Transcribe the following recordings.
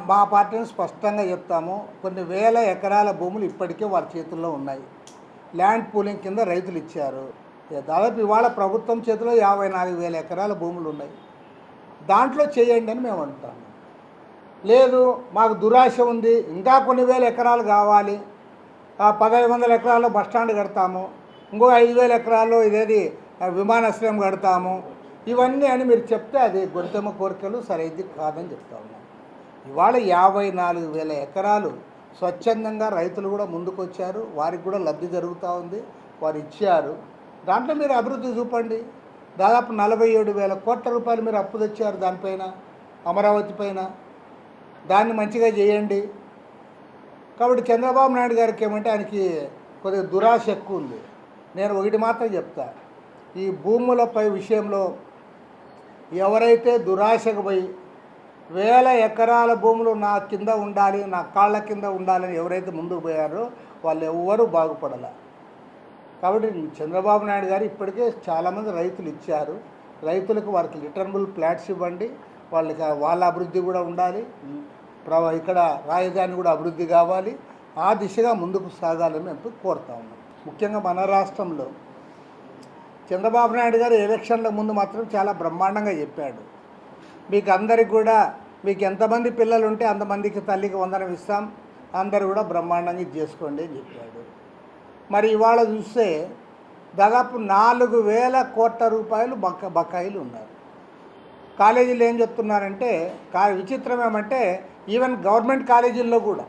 మా పార్టీని స్పష్టంగా చెప్తాము. కొన్ని వేల ఎకరాల భూములు ఇప్పటికే వారి చేతుల్లో ఉన్నాయి. ల్యాండ్ పూలింగ్ కింద రైతులు ఇచ్చారు. దాదాపు ఇవాళ ప్రభుత్వం చేతిలో 54,000 ఎకరాల భూములు ఉన్నాయి. దాంట్లో చేయండి అని మేము అంటాము. లేదు మాకు దురాశ ఉంది, ఇంకా కొన్ని వేల ఎకరాలు కావాలి, 1,500 ఎకరాల్లో బస్టాండ్ కడతాము, ఇంకో 5,000 ఎకరాల్లో ఇదేది విమానాశ్రయం కడతాము, ఇవన్నీ అని మీరు చెప్తే అది గొంతెమ్మ కోరికలు సరైనది కాదని చెప్తా ఉన్నాం. ఇవాళ 54,000 ఎకరాలు స్వచ్ఛందంగా రైతులు కూడా ముందుకు వచ్చారు. వారికి కూడా లబ్ధి జరుగుతూ ఉంది. వారు ఇచ్చారు. దాంట్లో మీరు అభివృద్ధి చూపండి. దాదాపు 47,000 కోట్ల రూపాయలు మీరు అప్పు తెచ్చారు దానిపైన, అమరావతి పైన. దాన్ని మంచిగా చేయండి. కాబట్టి చంద్రబాబు నాయుడు గారికి ఏమంటే ఆయనకి కొద్దిగా దురాశ ఎక్కువ ఉంది. నేను ఒకటి మాత్రం చెప్తా, ఈ భూములపై విషయంలో ఎవరైతే దురాశకు పోయి వేల ఎకరాల భూములు నా కింద ఉండాలి, నా కాళ్ళ కింద ఉండాలని ఎవరైతే ముందుకు పోయారో వాళ్ళు ఎవ్వరూ బాగుపడాల. కాబట్టి చంద్రబాబు నాయుడు గారు ఇప్పటికే చాలామంది రైతులు ఇచ్చారు. రైతులకు వారికి రిటర్నబుల్ ప్లాట్స్ ఇవ్వండి. వాళ్ళ అభివృద్ధి కూడా ఉండాలి. ఇక్కడ రాజధాని కూడా అభివృద్ధి కావాలి. ఆ దిశగా ముందుకు సాగాలని మేము కోరుతా ఉన్నాం. ముఖ్యంగా మన రాష్ట్రంలో చంద్రబాబు నాయుడు గారు ఎలక్షన్ల ముందు మాత్రం చాలా బ్రహ్మాండంగా చెప్పాడు, మీకు అందరికి కూడా మీకు ఎంతమంది పిల్లలు ఉంటే అంతమందికి తల్లికి వందనం ఇస్తాం, అందరు కూడా బ్రహ్మాండంగా చేసుకోండి అని చెప్పాడు. మరి ఇవాళ చూస్తే దాదాపు 4,000 కోట్ల రూపాయలు బకాయిలు ఉన్నారు. కాలేజీలు ఏం చెప్తున్నారంటే, విచిత్రం ఏమంటే ఈవెన్ గవర్నమెంట్ కాలేజీల్లో కూడా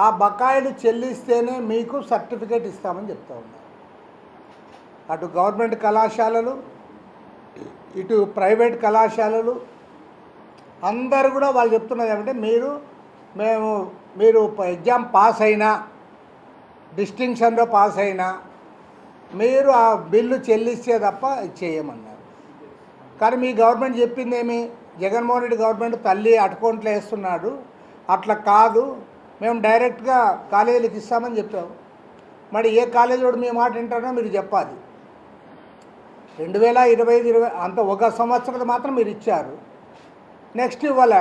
ఆ బకాయిలు చెల్లిస్తేనే మీకు సర్టిఫికేట్ ఇస్తామని చెప్తా ఉన్నారు. అటు గవర్నమెంట్ కళాశాలలు, ఇటు ప్రైవేట్ కళాశాలలు అందరూ కూడా వాళ్ళు చెప్తున్నది ఏమంటే, మీరు ఎగ్జామ్ పాస్ అయినా, డిస్టింక్షన్లో పాస్ అయినా మీరు ఆ బిల్లు చెల్లిస్తే తప్ప చేయమన్నారు. కానీ మీ గవర్నమెంట్ చెప్పింది ఏమి, జగన్మోహన్ రెడ్డి గవర్నమెంట్ తల్లి అకౌంట్లో వేస్తున్నాడు, అట్లా కాదు, మేము డైరెక్ట్గా కాలేజీలకు ఇస్తామని చెప్పాము. మరి ఏ కాలేజీ వాడు మీ మాట వింటారో మీరు చెప్పాలి. 2025 అంత ఒక సంవత్సరం మాత్రం మీరు ఇచ్చారు, నెక్స్ట్ ఇవ్వాల.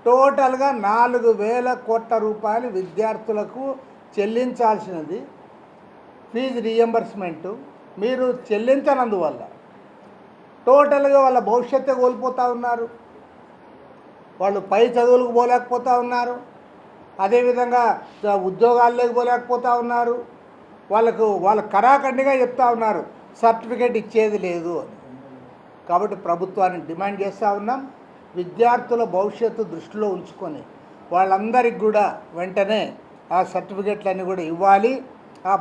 టోటల్గా 4,000 కోట్ల రూపాయలు విద్యార్థులకు చెల్లించాల్సినది ఫీజు రీఎంబర్స్మెంటు మీరు చెల్లించనందువల్ల టోటల్గా వాళ్ళ భవిష్యత్తు కోల్పోతూ ఉన్నారు. వాళ్ళు పై చదువులకు పోలేకపోతూ ఉన్నారు. అదేవిధంగా ఉద్యోగాల్లోకి పోలేకపోతూ ఉన్నారు. వాళ్ళ కరాఖండిగా చెప్తా ఉన్నారు సర్టిఫికేట్ ఇచ్చేది లేదు అని. కాబట్టి ప్రభుత్వాన్ని డిమాండ్ చేస్తూ ఉన్నాం, విద్యార్థుల భవిష్యత్తు దృష్టిలో ఉంచుకొని వాళ్ళందరికీ కూడా వెంటనే ఆ సర్టిఫికేట్లన్నీ కూడా ఇవ్వాలి. ఆ